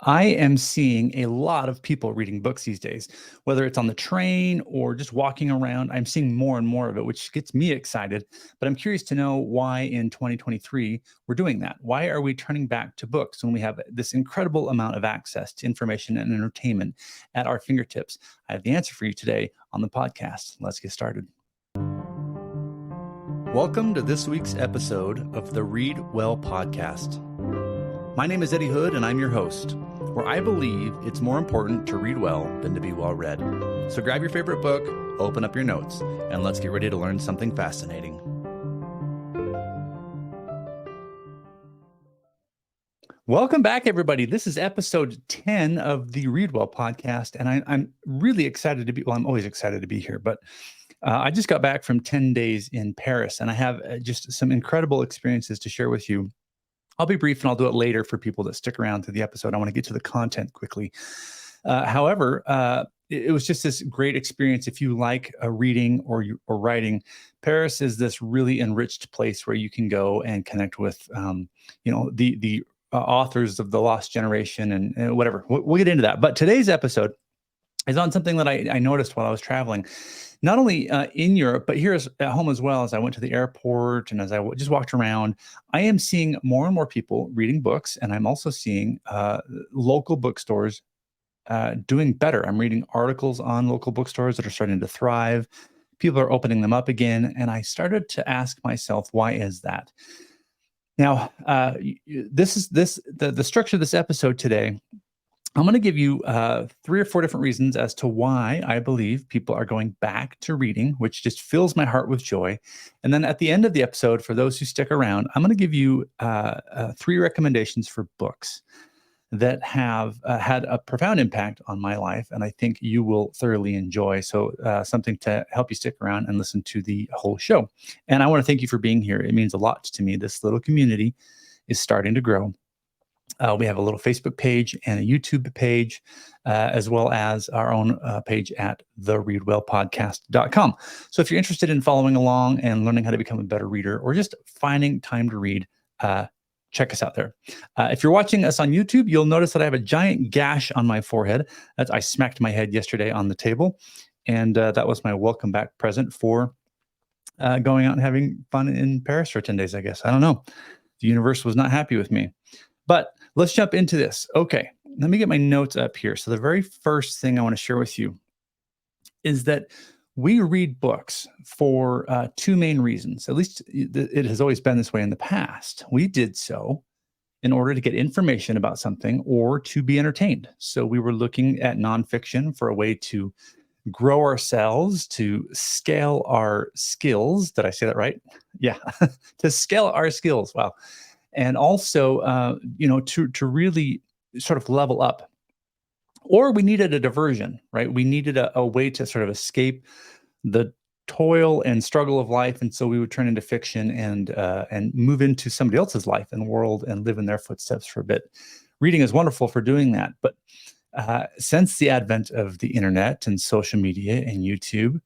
I am seeing a lot of people reading books these days, whether it's on the train or just walking around. I'm seeing more and more of it, which gets me excited. But I'm curious to know why in 2023 we're doing that. Why are we turning back to books when we have this incredible amount of access to information and entertainment at our fingertips? I have the answer for you today on the podcast. Let's get started. Welcome to this week's episode of the Read Well podcast. My name is Eddy Hood, and I'm your host, where I believe it's more important to read well than to be well read. So grab your favorite book, open up your notes, and let's get ready to learn something fascinating. Welcome back, everybody. This is episode 10 of the Read Well podcast, and I'm really excited to be, well, I'm always excited to be here, but I just got back from 10 days in Paris, and I have just some incredible experiences to share with you. I'll be brief and I'll do it later for people that stick around to the episode. I want to get to the content quickly. However, it was just this great experience. If you like reading or writing, Paris is this really enriched place where you can go and connect with, the authors of the Lost Generation and whatever. We'll get into that. But today's episode is on something that I noticed while I was traveling, not only in Europe, but here at home as well. As I went to the airport and as I just walked around, I am seeing more and more people reading books, and I'm also seeing local bookstores doing better. I'm reading articles on local bookstores that are starting to thrive. People are opening them up again, and I started to ask myself, why is that? Now, the structure of this episode today. I'm going to give you 3 or 4 different reasons as to why I believe people are going back to reading, which just fills my heart with joy. And then at the end of the episode, for those who stick around, I'm going to give you 3 recommendations for books that have had a profound impact on my life, and I think you will thoroughly enjoy. So something to help you stick around and listen to the whole show. And I want to thank you for being here. It means a lot to me. This little community is starting to grow. We have a little Facebook page and a YouTube page, as well as our own page at thereadwellpodcast.com. So if you're interested in following along and learning how to become a better reader or just finding time to read, check us out there. If you're watching us on YouTube, you'll notice that I have a giant gash on my forehead. I smacked my head yesterday on the table, and that was my welcome back present for going out and having fun in Paris for 10 days, I guess. I don't know. The universe was not happy with me. But let's jump into this. Okay, let me get my notes up here. So the very first thing I want to share with you is that we read books for 2 main reasons. At least it has always been this way in the past. We did so in order to get information about something or to be entertained. So we were looking at nonfiction for a way to grow ourselves, to scale our skills. Did I say that right? Yeah, to scale our skills. Wow. And also, to really sort of level up. Or we needed a diversion, right? We needed a way to sort of escape the toil and struggle of life, and so we would turn into fiction and move into somebody else's life and world and live in their footsteps for a bit. Reading is wonderful for doing that, but since the advent of the internet and social media and YouTube,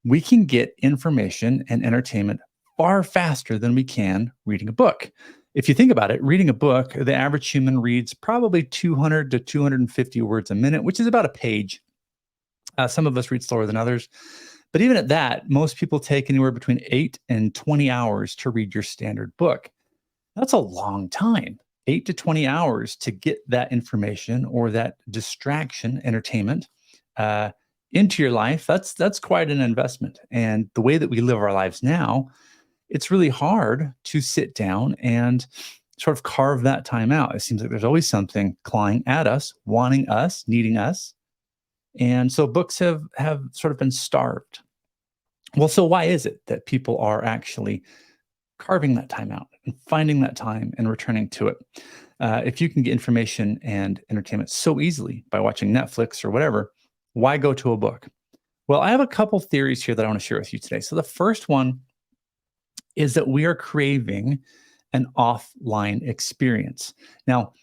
we can get information and entertainment far faster than we can reading a book. If you think about it, reading a book, the average human reads probably 200 to 250 words a minute, which is about a page. Some of us read slower than others. But even at that, most people take anywhere between 8 and 20 hours to read your standard book. That's a long time, 8 to 20 hours to get that information or that distraction, entertainment, into your life. That's quite an investment. And the way that we live our lives now, it's really hard to sit down and sort of carve that time out. It seems like there's always something clawing at us, wanting us, needing us. And so books have sort of been starved. Well, so why is it that people are actually carving that time out and finding that time and returning to it? If you can get information and entertainment so easily by watching Netflix or whatever, why go to a book? Well, I have a couple theories here that I want to share with you today. So the first one is that we are craving an offline experience. Now,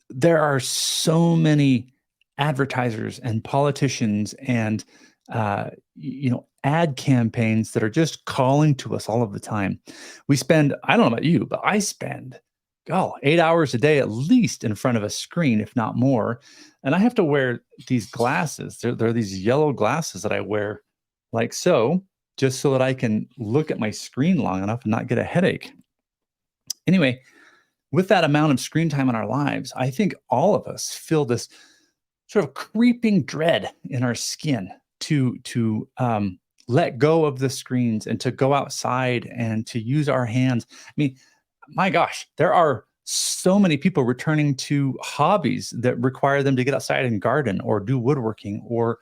there are so many advertisers and politicians and ad campaigns that are just calling to us all of the time. I don't know about you, but I spend 8 hours a day at least in front of a screen, if not more. And I have to wear these glasses. They're these yellow glasses that I wear like so, just so that I can look at my screen long enough and not get a headache. Anyway, with that amount of screen time in our lives, I think all of us feel this sort of creeping dread in our skin to let go of the screens and to go outside and to use our hands. I mean, my gosh, there are so many people returning to hobbies that require them to get outside and garden or do woodworking or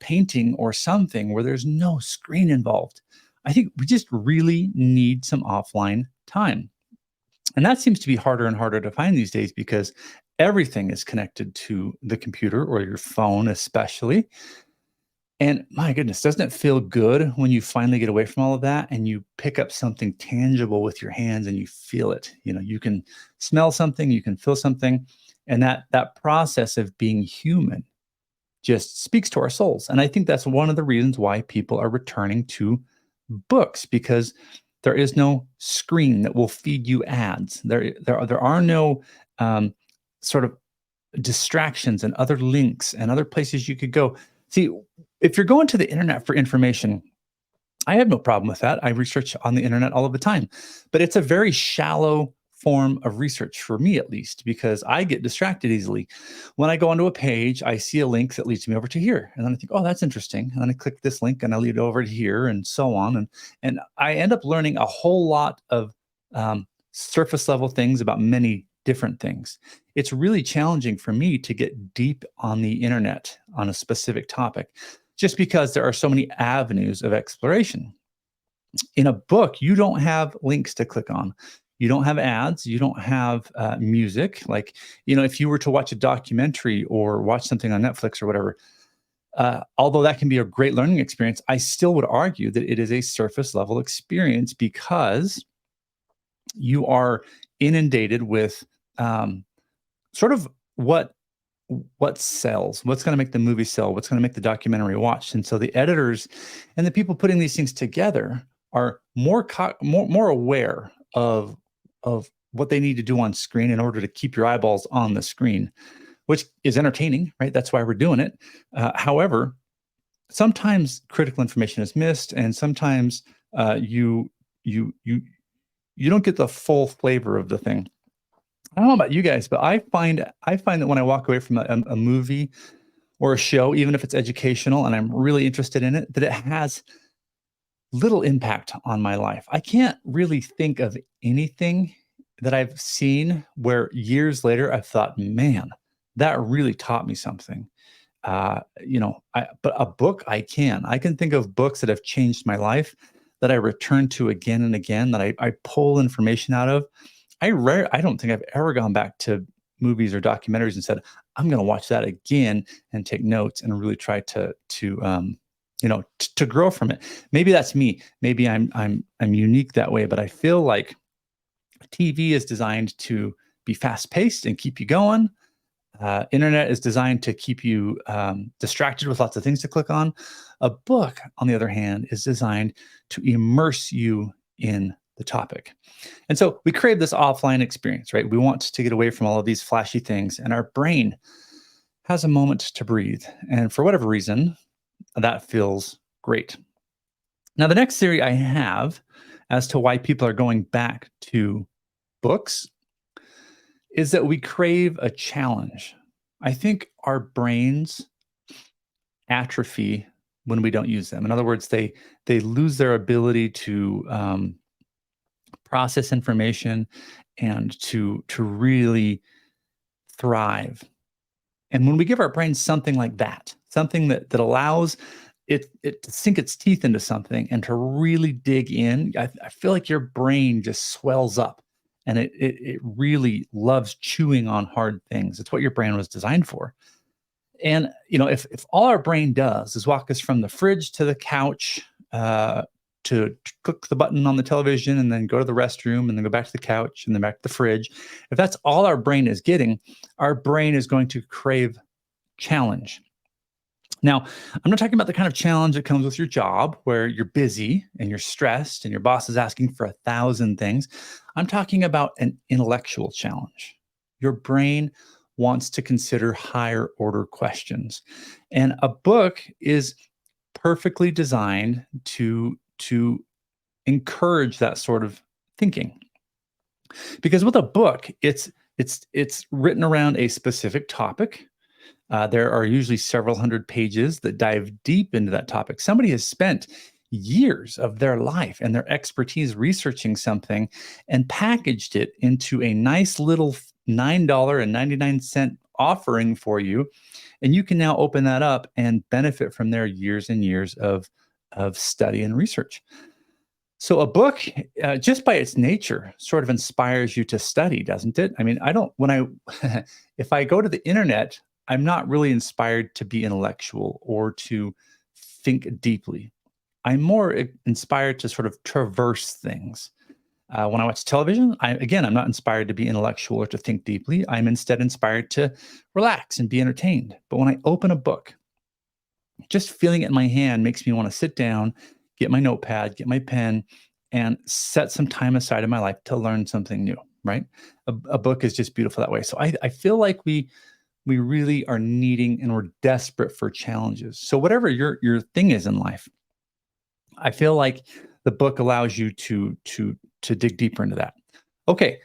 painting or something where there's no screen involved. I think we just really need some offline time. And that seems to be harder and harder to find these days because everything is connected to the computer or your phone, especially. And my goodness, doesn't it feel good when you finally get away from all of that and you pick up something tangible with your hands and you feel it? You can smell something, you can feel something, and that process of being human just speaks to our souls. And I think that's one of the reasons why people are returning to books, because there is no screen that will feed you ads. There are no sort of distractions and other links and other places you could go. See, if you're going to the internet for information, I have no problem with that. I research on the internet all of the time, but it's a very shallow form of research for me, at least, because I get distracted easily. When I go onto a page, I see a link that leads me over to here, and then I think, "Oh, that's interesting," and then I click this link and I lead it over to here, and so on, and I end up learning a whole lot of surface level things about many different things. It's really challenging for me to get deep on the internet on a specific topic, just because there are so many avenues of exploration. In a book, you don't have links to click on. You don't have ads. You don't have music. Like, if you were to watch a documentary or watch something on Netflix or whatever, although that can be a great learning experience, I still would argue that it is a surface level experience because you are inundated with sort of what sells, what's going to make the movie sell, what's going to make the documentary watched. And so the editors and the people putting these things together are more aware of what they need to do on screen in order to keep your eyeballs on the screen, which is entertaining, right? That's why we're doing it. However, sometimes critical information is missed, and sometimes you you you you don't get the full flavor of the thing. I don't know about you guys, but I find that when I walk away from a movie or a show, even if it's educational and I'm really interested in it, that it has little impact on my life. I can't really think of anything that I've seen where years later I've thought, man, that really taught me something. But a book I can. I can think of books that have changed my life that I return to again and again, that I pull information out of. I don't think I've ever gone back to movies or documentaries and said, I'm going to watch that again and take notes and really try to grow from it. Maybe that's me. Maybe I'm unique that way, but I feel like TV is designed to be fast paced and keep you going. Internet is designed to keep you distracted with lots of things to click on. A book, on the other hand, is designed to immerse you in the topic. And so we crave this offline experience, right? We want to get away from all of these flashy things, and our brain has a moment to breathe. And for whatever reason, that feels great. Now, the next theory I have as to why people are going back to books is that we crave a challenge. I think our brains atrophy when we don't use them. In other words, they lose their ability to process information and to really thrive. And when we give our brains something like that, something that allows it to sink its teeth into something and to really dig in, I feel like your brain just swells up, and it really loves chewing on hard things. It's what your brain was designed for. And if all our brain does is walk us from the fridge to the couch, to click the button on the television and then go to the restroom and then go back to the couch and then back to the fridge, if that's all our brain is getting, our brain is going to crave challenge. Now, I'm not talking about the kind of challenge that comes with your job where you're busy and you're stressed and your boss is asking for 1,000 things. I'm talking about an intellectual challenge. Your brain wants to consider higher order questions. And a book is perfectly designed to encourage that sort of thinking. Because with a book, it's written around a specific topic. There are usually several hundred pages that dive deep into that topic. Somebody has spent years of their life and their expertise researching something and packaged it into a nice little $9.99 offering for you. And you can now open that up and benefit from their years and years of study and research. So a book, just by its nature, sort of inspires you to study, doesn't it? I mean, I don't when I if I go to the internet, I'm not really inspired to be intellectual or to think deeply. I'm more inspired to sort of traverse things. When I watch television, I'm not inspired to be intellectual or to think deeply. I'm instead inspired to relax and be entertained. But when I open a book, just feeling it in my hand makes me want to sit down, get my notepad, get my pen, and set some time aside in my life to learn something new, right? A book is just beautiful that way. So I feel like we really are needing and we're desperate for challenges. So whatever your thing is in life, I feel like the book allows you to dig deeper into that. Okay.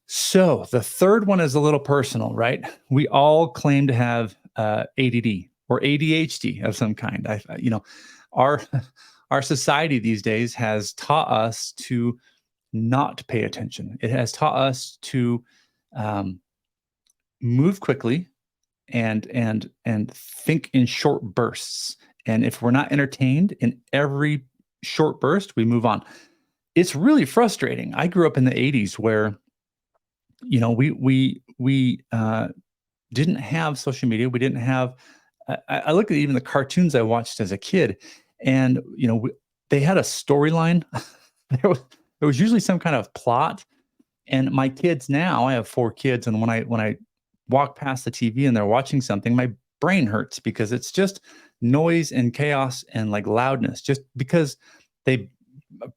So the third one is a little personal, right? We all claim to have ADD or ADHD of some kind. Our our society these days has taught us to not pay attention. It has taught us to um, move quickly and think in short bursts. And if we're not entertained in every short burst, we move on. It's really frustrating. I grew up in the '80s where we didn't have social media. We didn't have. I look at even the cartoons I watched as a kid, and they had a storyline. There was usually some kind of plot. And my kids now, I have 4 kids, and when I walk past the TV and they're watching something, my brain hurts because it's just noise and chaos and like loudness. Just because they,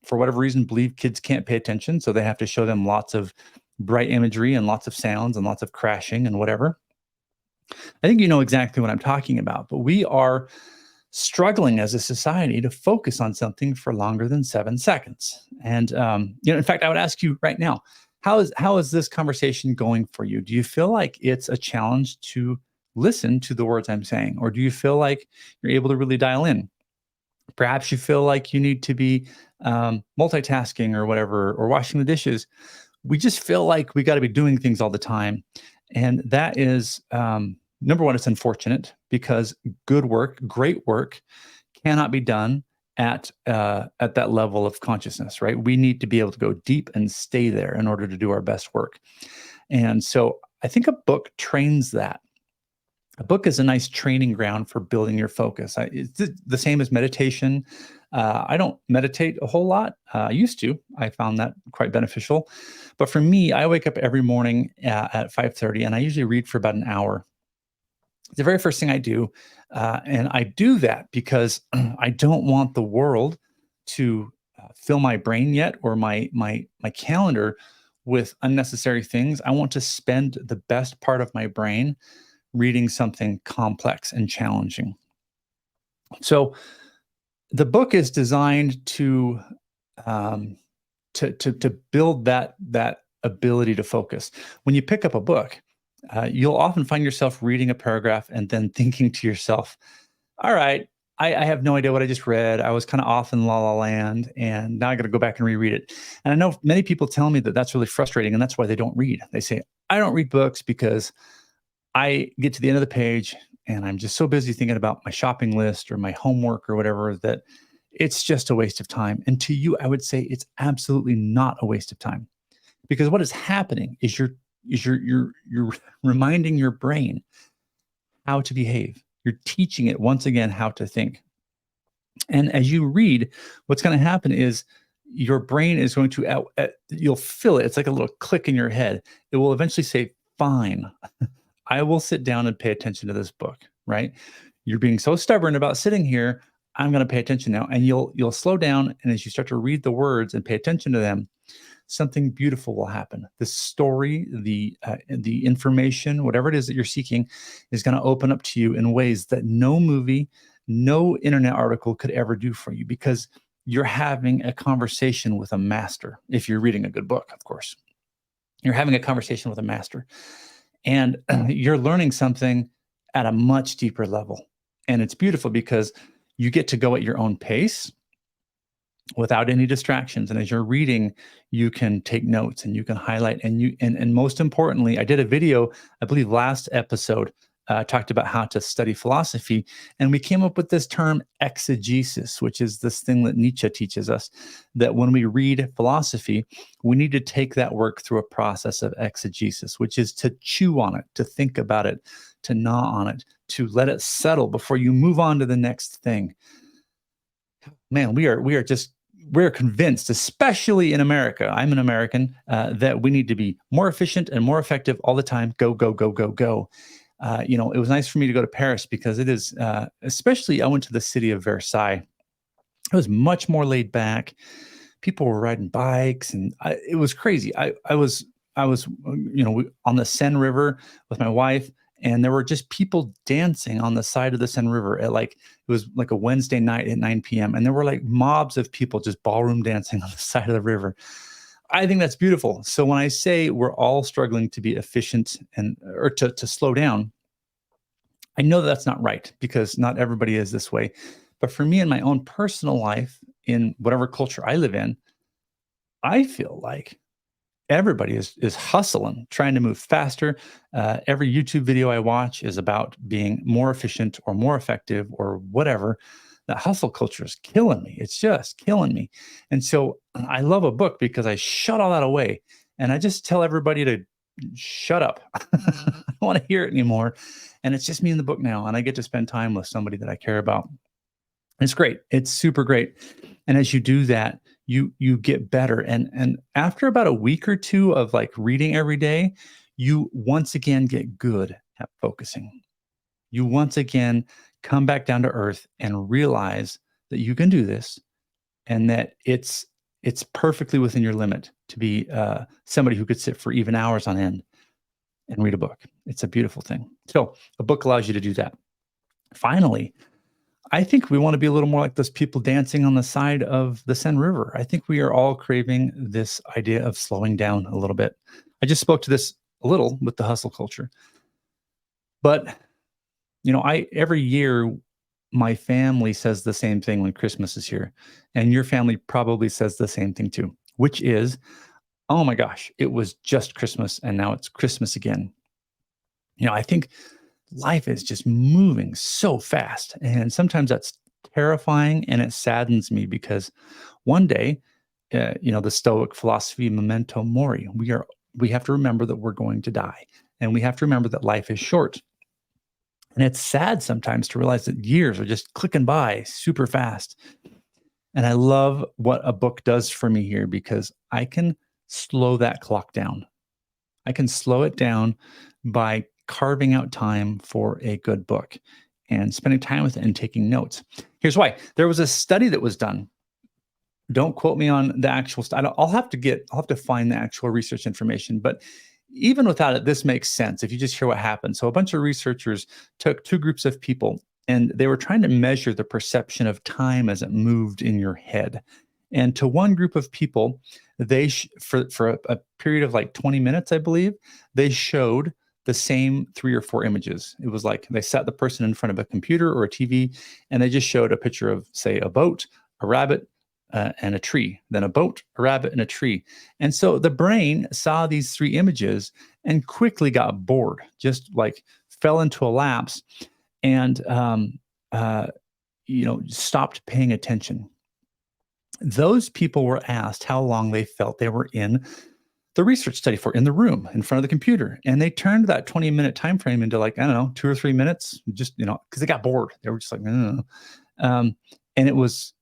for whatever reason, believe kids can't pay attention, so they have to show them lots of bright imagery and lots of sounds and lots of crashing and whatever. I think you know exactly what I'm talking about, but we are struggling as a society to focus on something for longer than 7 seconds. And in fact, I would ask you right now, how is this conversation going for you? Do you feel like it's a challenge to listen to the words I'm saying, or do you feel like you're able to really dial in? Perhaps you feel like you need to be multitasking or whatever, or washing the dishes. We just feel like we got to be doing things all the time. And that is, number one, it's unfortunate because good work, great work cannot be done at that level of consciousness, right? We need to be able to go deep and stay there in order to do our best work. And so I think a book trains that. A book is a nice training ground for building your focus. It's the same as meditation. I don't meditate a whole lot. I used to. I found that quite beneficial. But for me, I wake up every morning at 5:30, and I usually read for about an hour. It's the very first thing I do, and I do that because I don't want the world to fill my brain yet or my calendar with unnecessary things. I want to spend the best part of my brain reading something complex and challenging. So the book is designed um, to build that ability to focus. When you pick up a book, you'll often find yourself reading a paragraph and then thinking to yourself, "All right, I have no idea what I just read. I was kind of off in la la land, and now I got to go back and reread it." And I know many people tell me that that's really frustrating, and that's why they don't read. They say, "I don't read books because I get to the end of the page and I'm just so busy thinking about my shopping list or my homework or whatever that it's just a waste of time." And to you, I would say it's absolutely not a waste of time because what is happening is you're reminding your brain how to behave. You're teaching it once again how to think. And as you read, what's going to happen is your brain is going to you'll feel it. It's like a little click in your head. It will eventually say, "Fine, I will sit down and pay attention to this book," right? You're being so stubborn about sitting here. I'm going to pay attention now. And you'll slow down. And as you start to read the words and pay attention to them, something beautiful will happen. The story, the information, whatever it is that you're seeking, is going to open up to you in ways that no movie, no internet article could ever do for you, because you're having a conversation with a master. If you're reading a good book, of course, you're having a conversation with a master, and you're learning something at a much deeper level. And it's beautiful because you get to go at your own pace without any distractions. And as you're reading, you can take notes and you can highlight, and most importantly, I did a video, I believe last episode, talked about how to study philosophy. And we came up with this term exegesis, which is this thing that Nietzsche teaches us, that when we read philosophy, we need to take that work through a process of exegesis, which is to chew on it, to think about it, to gnaw on it, to let it settle before you move on to the next thing. Man, we're convinced, especially in America, I'm an American, that we need to be more efficient and more effective all the time. Go, go, go, go, go. It was nice for me to go to Paris because it is, especially I went to the city of Versailles. It was much more laid back. People were riding bikes, and it was crazy. I was on the Seine River with my wife, and there were just people dancing on the side of the Seine River at it was like a Wednesday night at 9 p.m. And there were like mobs of people just ballroom dancing on the side of the river. I think that's beautiful. So when I say we're all struggling to be efficient or to slow down, I know that's not right, because not everybody is this way. But for me in my own personal life, in whatever culture I live in, I feel like everybody is hustling, trying to move faster. Every YouTube video I watch is about being more efficient or more effective or whatever. That hustle culture is killing me. It's just killing me. And so I love a book because I shut all that away and I just tell everybody to shut up. I don't want to hear it anymore. And it's just me in the book now. And I get to spend time with somebody that I care about. It's great. It's super great. And as you do that, you get better. And after about a week or two of like reading every day, you once again get good at focusing. You once again come back down to earth and realize that you can do this, and that it's perfectly within your limit to be somebody who could sit for even hours on end and read a book. It's a beautiful thing. So a book allows you to do that. Finally, I think we want to be a little more like those people dancing on the side of the Seine River. I think we are all craving this idea of slowing down a little bit. I just spoke to this a little with the hustle culture. But, I every year my family says the same thing when Christmas is here. And your family probably says the same thing too, which is, oh my gosh, it was just Christmas and now it's Christmas again. I think life is just moving so fast. And sometimes that's terrifying and it saddens me because one day, the Stoic philosophy, memento mori, we have to remember that we're going to die, and we have to remember that life is short. And it's sad sometimes to realize that years are just clicking by super fast. And I love what a book does for me here, because I can slow that clock down. I can slow it down by carving out time for a good book and spending time with it and taking notes. Here's why. There was a study that was done. Don't quote me on the actual study. I'll have to find the actual research information, but even without it, this makes sense if you just hear what happened. So a bunch of researchers took two groups of people and they were trying to measure the perception of time as it moved in your head. And to one group of people, for a period of like 20 minutes, I believe, they showed the same 3 or 4 images. It was like they sat the person in front of a computer or a TV, and they just showed a picture of, say, a boat, a rabbit, and a tree, then a boat, a rabbit, and a tree. And so the brain saw these 3 images and quickly got bored, just like fell into a lapse and, stopped paying attention. Those people were asked how long they felt they were in the research study for, in the room in front of the computer. And they turned that 20-minute time frame into like, I don't know, 2 or 3 minutes, just, because they got bored. They were just like, no. And it was,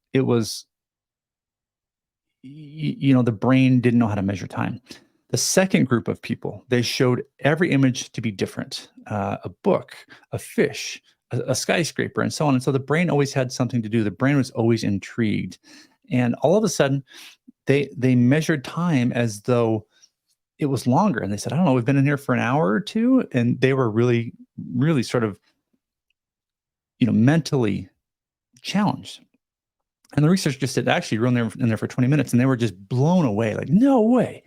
the brain didn't know how to measure time. The second group of people, they showed every image to be different. A book, a fish, a skyscraper and so on. And so the brain always had something to do. The brain was always intrigued. And all of a sudden, they measured time as though it was longer. And they said, I don't know, we've been in here for an hour or two. And they were really, really sort of, mentally challenged. And the research just said, actually, you're in there for 20 minutes. And they were just blown away. Like, no way.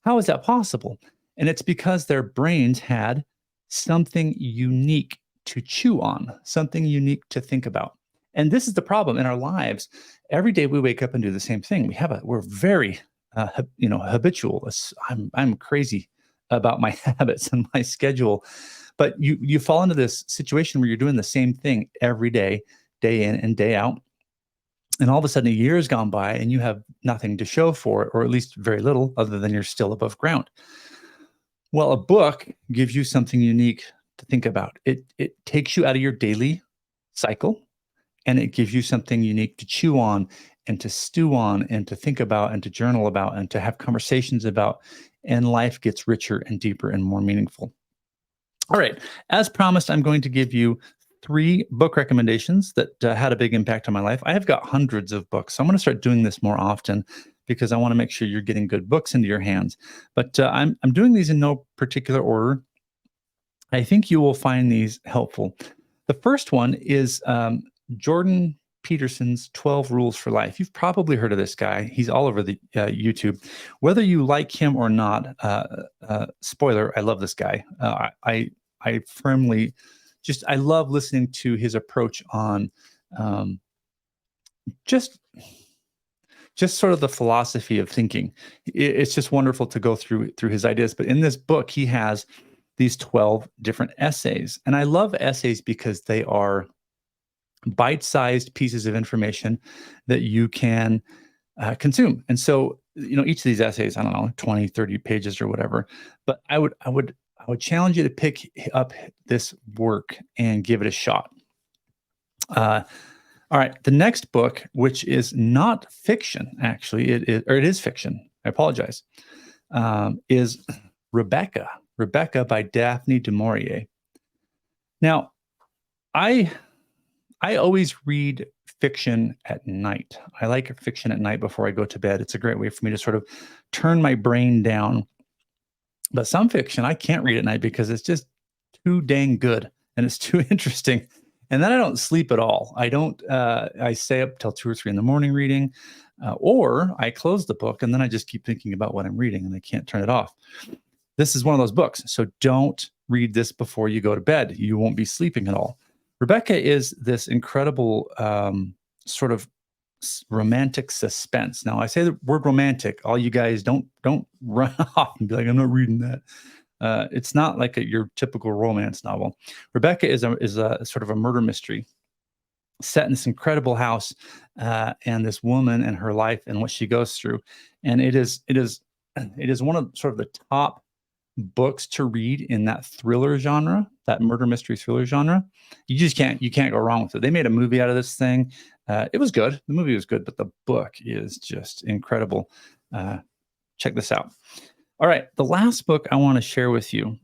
How is that possible? And it's because their brains had something unique to chew on, something unique to think about. And this is the problem in our lives. Every day we wake up and do the same thing. We're very, habitual. I'm crazy about my habits and my schedule, but you fall into this situation where you're doing the same thing every day in and day out. And all of a sudden, a year has gone by and you have nothing to show for it, or at least very little, other than you're still above ground. Well, a book gives you something unique to think about. It takes you out of your daily cycle, and it gives you something unique to chew on and to stew on and to think about and to journal about and to have conversations about. And life gets richer and deeper and more meaningful. All right. As promised, I'm going to give you 3 book recommendations that had a big impact on my life. I have got hundreds of books, so I'm going to start doing this more often because I want to make sure you're getting good books into your hands. But I'm doing these in no particular order. I think you will find these helpful. The first one is Jordan Peterson's 12 Rules for Life. You've probably heard of this guy. He's all over the YouTube. Whether you like him or not, spoiler, I love this guy. I firmly I love listening to his approach on just sort of the philosophy of thinking. It's just wonderful to go through his ideas. But in this book, he has these 12 different essays. And I love essays because they are bite-sized pieces of information that you can consume. And so, each of these essays, I don't know, 20, 30 pages or whatever. But I would challenge you to pick up this work and give it a shot. All right. The next book, which is not fiction, actually, it is fiction. I apologize. Is Rebecca. Rebecca by Daphne du Maurier. Now, I always read fiction at night. I like fiction at night before I go to bed. It's a great way for me to sort of turn my brain down. But some fiction I can't read at night because it's just too dang good and it's too interesting. And then I don't sleep at all. I stay up till 2 or 3 in the morning reading, or I close the book and then I just keep thinking about what I'm reading and I can't turn it off. This is one of those books. So don't read this before you go to bed. You won't be sleeping at all. Rebecca is this incredible sort of romantic suspense. Now, I say the word romantic. All you guys don't run off and be like, I'm not reading that. It's not like your typical romance novel. Rebecca is a sort of a murder mystery set in this incredible house, and this woman and her life and what she goes through. And it is one of sort of the top books to read in that thriller genre, that murder mystery thriller genre. You can't go wrong with it. They made a movie out of this thing. It was good. The movie was good, but the book is just incredible. Check this out. All right. The last book I want to share with you.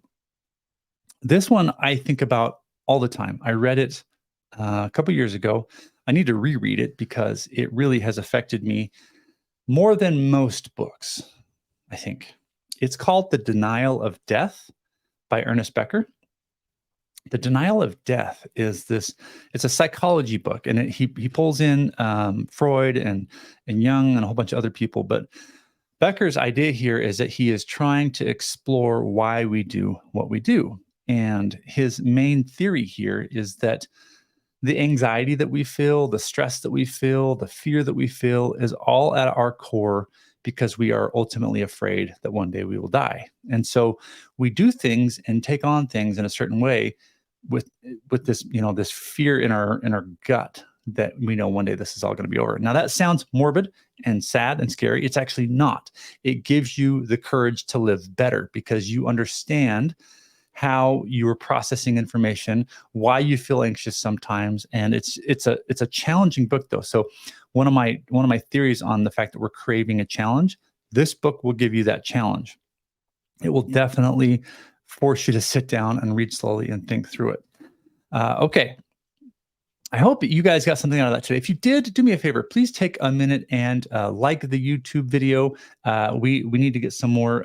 This one I think about all the time. I read it a couple years ago. I need to reread it because it really has affected me more than most books, I think. It's called The Denial of Death by Ernest Becker. The Denial of Death is it's a psychology book, and he pulls in Freud and Jung and a whole bunch of other people. But Becker's idea here is that he is trying to explore why we do what we do. And his main theory here is that the anxiety that we feel, the stress that we feel, the fear that we feel is all at our core because we are ultimately afraid that one day we will die. And so we do things and take on things in a certain way with this, this fear in our gut that we know one day this is all going to be over. Now that sounds morbid and sad and scary. It's actually not. It gives you the courage to live better because you understand how you are processing information, why you feel anxious sometimes. And it's a challenging book though. So one of my theories on the fact that we're craving a challenge, this book will give you that challenge. It will definitely force you to sit down and read slowly and think through it. Okay. I hope you guys got something out of that today. If you did, do me a favor. Please take a minute and like the YouTube video. We need to get some more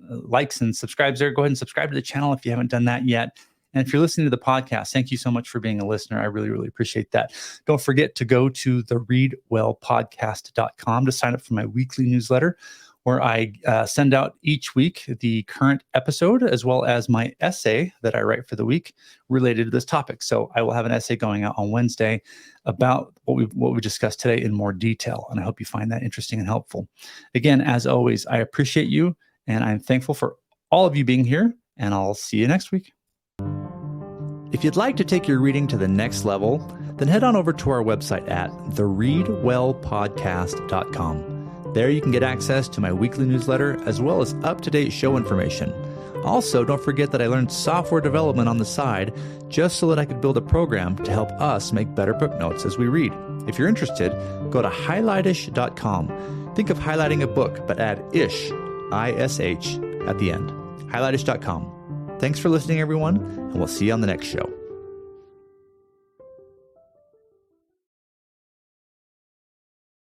likes and subscribes there. Go ahead and subscribe to the channel if you haven't done that yet. And if you're listening to the podcast, thank you so much for being a listener. I really, really appreciate that. Don't forget to go to thereadwellpodcast.com to sign up for my weekly newsletter, where I send out each week the current episode, as well as my essay that I write for the week related to this topic. So I will have an essay going out on Wednesday about what we discussed today in more detail. And I hope you find that interesting and helpful. Again, as always, I appreciate you, and I'm thankful for all of you being here, and I'll see you next week. If you'd like to take your reading to the next level, then head on over to our website at thereadwellpodcast.com. There you can get access to my weekly newsletter as well as up-to-date show information. Also, don't forget that I learned software development on the side just so that I could build a program to help us make better book notes as we read. If you're interested, go to highlightish.com. Think of highlighting a book, but add ish, I-S-H, at the end. Highlightish.com. Thanks for listening, everyone, and we'll see you on the next show.